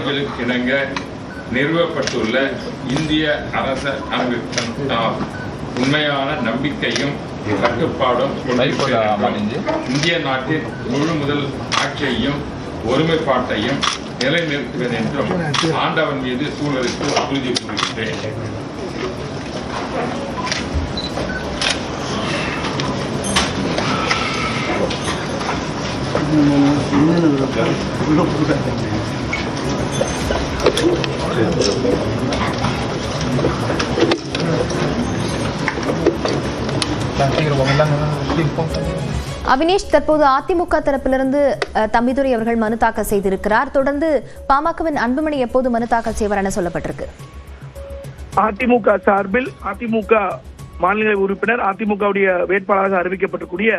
விதிகளுக்கு இணங்க நிறுவப்பட்டுள்ள இந்திய அரச அமைப்பின் உண்மையான நம்பிக்கையும் கட்டுப்பாடும் இந்திய நாட்டின் முழு முதல் ஆட்சியையும் ஒருமைப்பாட்டையும் நிலைநிறுத்துவேன் என்றும் ஆண்டவன் மீது சூழலுக்கு உறுதி கூறுகின்றேன். அவினேஷ், தற்போது அதிமுக தரப்பிலிருந்து தம்பிதுரை அவர்கள் மனு தாக்கல் செய்திருக்கிறார். தொடர்ந்து பாமகவின் அன்புமணி எப்போது மனு தாக்கல் செய்வார் என சொல்லப்பட்டிருக்கு. அதிமுக சார்பில் அதிமுக மாநில உறுப்பினர் அதிமுகவுடைய வேட்பாளராக அறிவிக்கப்பட்டிருக்கூடிய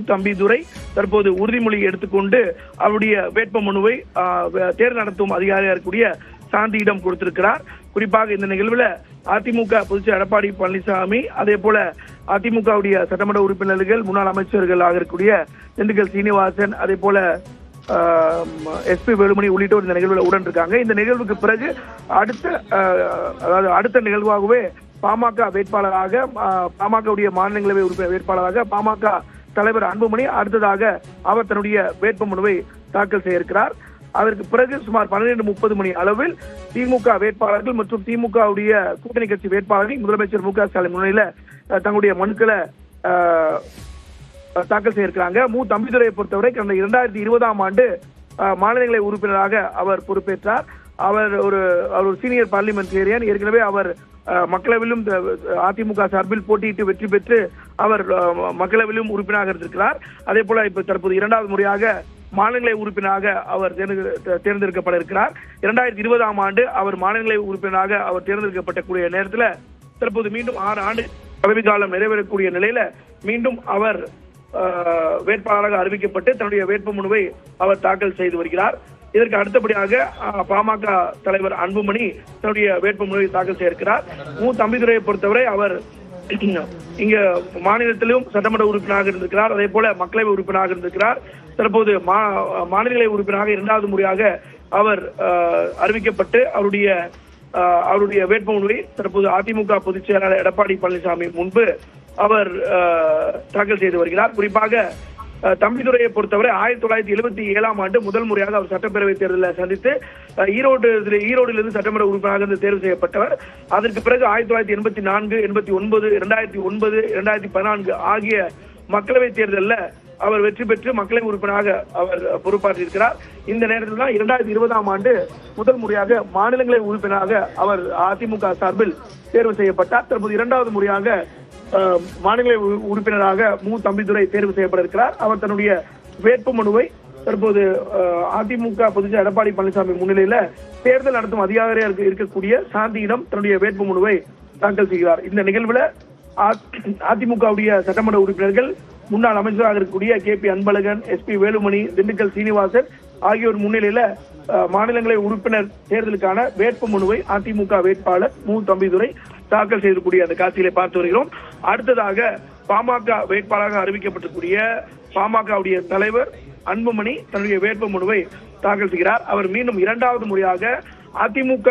தம்பிதுரை தற்போது உறுதிமொழி எடுத்துக்கொண்டு அவருடைய வேட்புமனுவை தேர்தல் நடத்தும் அதிகாரியாக இருக்கக்கூடிய சாந்தியிடம் கொடுத்திருக்கிறார். குறிப்பாக இந்த நிகழ்வில் அதிமுக பொதுச்செயலாளர் எடப்பாடி பழனிசாமி, அதே போல அதிமுகவுடைய சட்டமன்ற உறுப்பினர்கள் முன்னாள் அமைச்சர்களாக இருக்கக்கூடிய திண்டுக்கல் சீனிவாசன், அதே போல SP வேலுமணி உள்ளிட்டோர் இந்த நிகழ்வில் உடன் இருக்காங்க. இந்த நிகழ்வுக்கு பிறகு அடுத்த நிகழ்வாகவே பாமக வேட்பாளராக பாமகவுடைய மாநிலங்களவை உறுப்பினர் வேட்பாளராக பாமக தலைவர் அன்புமணி அடுத்ததாக அவர் தன்னுடைய வேட்புமனுவை தாக்கல் செய்ய இருக்கிறார். அதற்கு பிறகு சுமார் 12:30 மணி அளவில் திமுக வேட்பாளர்கள் மற்றும் திமுகவுடைய கூட்டணி கட்சி வேட்பாளர்கள் முதலமைச்சர் மு க ஸ்டாலின் முன்னிலையில தங்களுடைய மனுக்களை தாக்கல் செய்ய இருக்கிறாங்க. தம்பிதுரையை பொறுத்தவரை கடந்த 2020ஆம் ஆண்டு மாநிலங்களவை உறுப்பினராக அவர் பொறுப்பேற்றார். அவர் ஒரு சீனியர் பார்லிமெண்டேரியன். ஏற்கனவே அவர் மக்களவையிலும் அதிமுக சார்பில் போட்டியிட்டு வெற்றி பெற்று அவர் மக்களவையிலும் உறுப்பினராக இருந்திருக்கிறார். அதே போல இப்ப தற்போது 2வது முறையாக மாநிலங்களவை உறுப்பினராக அவர் தேர்ந்தெடுக்கப்பட இருக்கிறார். 2020ஆம் ஆண்டு அவர் மாநிலங்களவை உறுப்பினராக அவர் தேர்ந்தெடுக்கப்படக்கூடிய நேரத்தில் தற்போது மீண்டும் 6 ஆண்டு பதவி காலம் நிறைவேறக்கூடிய நிலையில மீண்டும் அவர் வேட்பாளராக அறிவிக்கப்பட்டு தன்னுடைய வேட்புமனுவை அவர் தாக்கல் செய்து வருகிறார். இதற்கு அடுத்தபடியாக பாமக தலைவர் அன்புமணி தன்னுடைய வேட்புமனுவை தாக்கல் செய்திருக்கிறார். தம்பிதுரையை பொறுத்தவரை அவர் இங்க மாநிலத்திலும் சட்டமன்ற உறுப்பினராக இருந்திருக்கிறார். அதே போல மக்களவை உறுப்பினராக இருந்திருக்கிறார். தற்போது மாநிலங்களவை உறுப்பினராக 2வது முறையாக அவர் அறிவிக்கப்பட்டு அவருடைய வேட்புமனுவை தற்போது அதிமுக பொதுச் செயலாளர் எடப்பாடி பழனிசாமி முன்பு அவர் தாக்கல் செய்து வருகிறார். குறிப்பாக தம்பிதுரையை பொறுத்தவரை 1977ஆம் ஆண்டு முதல் முறையாக அவர் சட்டப்பேரவை தேர்தலில் சந்தித்து ஈரோடிலிருந்து சட்டமன்ற உறுப்பினராக தேர்வு செய்யப்பட்டவர். அதற்கு பிறகு 1984, 89, 2009, 2014 ஆகிய மக்களவை தேர்தலில் அவர் வெற்றி பெற்று மக்களவை உறுப்பினராக அவர் பொறுப்பாற்றிருக்கிறார். இந்த நேரத்தில் தான் 2020ஆம் ஆண்டு முதல் முறையாக மாநிலங்களவை உறுப்பினராக அவர் அதிமுக சார்பில் தேர்வு செய்யப்பட்டார். தற்போது 2வது முறையாக மாநில உறுப்பினராக தம்பிதுரை தேர்வு செய்யப்பட இருக்கிறார். அவர் தன்னுடைய வேட்புமனுவை தற்போது அதிமுக பொதுச்செயலாளர் எடப்பாடி பழனிசாமி முன்னிலையில தேர்தல் நடத்தும் அதிகாரியாக இருக்கக்கூடிய சாந்தியிடம் தன்னுடைய வேட்புமனுவை தாக்கல் செய்கிறார். இந்த நிகழ்வுல அதிமுகவுடைய சட்டமன்ற உறுப்பினர்கள் முன்னாள் அமைச்சராக இருக்கக்கூடிய KP அன்பழகன், SP வேலுமணி, திண்டுக்கல் சீனிவாசன் ஆகியோர் முன்னிலையில மாநிலங்களவை உறுப்பினர் தேர்தலுக்கான வேட்புமனுவை அதிமுக வேட்பாளர் தம்பிதுரை தாக்கல் செய்யக்கூடிய அந்த காட்சிகளை பார்த்து வருகிறோம். அடுத்ததாக பாமக வேட்பாளராக அறிவிக்கப்பட்டிருக்கூடிய பாமகவுடைய தலைவர் அன்புமணி தன்னுடைய வேட்புமனுவை தாக்கல் செய்கிறார். அவர் மீண்டும் 2வது முறையாக அதிமுக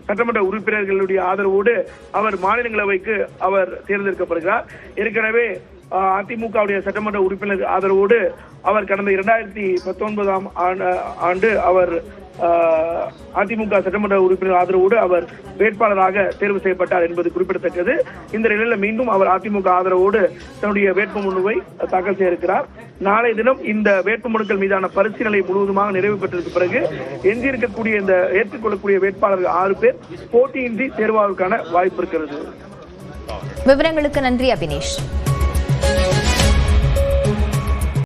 சட்டமன்ற உறுப்பினர்களுடைய ஆதரவோடு அவர் மாநிலங்களவைக்கு அவர் தேர்ந்தெடுக்கப்படுகிறார். ஏற்கனவே அதிமுகவுடைய சட்டமன்ற உறுப்பினர் ஆதரவோடு அவர் கடந்த 2019ஆம் ஆண்டு அவர் அதிமுக சட்டமன்ற உறுப்பினர் ஆதரவோடு அவர் வேட்பாளராக தேர்வு செய்யப்பட்டார் என்பது குறிப்பிடத்தக்கது. இந்த நிலையில் மீண்டும் அவர் அதிமுக ஆதரவோடு தன்னுடைய வேட்புமனுவை தாக்கல் செய்ய இருக்கிறார். நாளைய தினம் இந்த வேட்புமனுக்கள் மீதான பரிசீலனை முழுவதுமாக நிறைவு பெற்றதற்கு பிறகு எஞ்சியிருக்கக்கூடிய இந்த ஏற்றுக்கொள்ளக்கூடிய வேட்பாளர்கள் 6 பேர் போட்டியின்றி தேர்வாவதற்கான வாய்ப்பு இருக்கிறது. விவரங்களுக்கு நன்றி அபினேஷ்.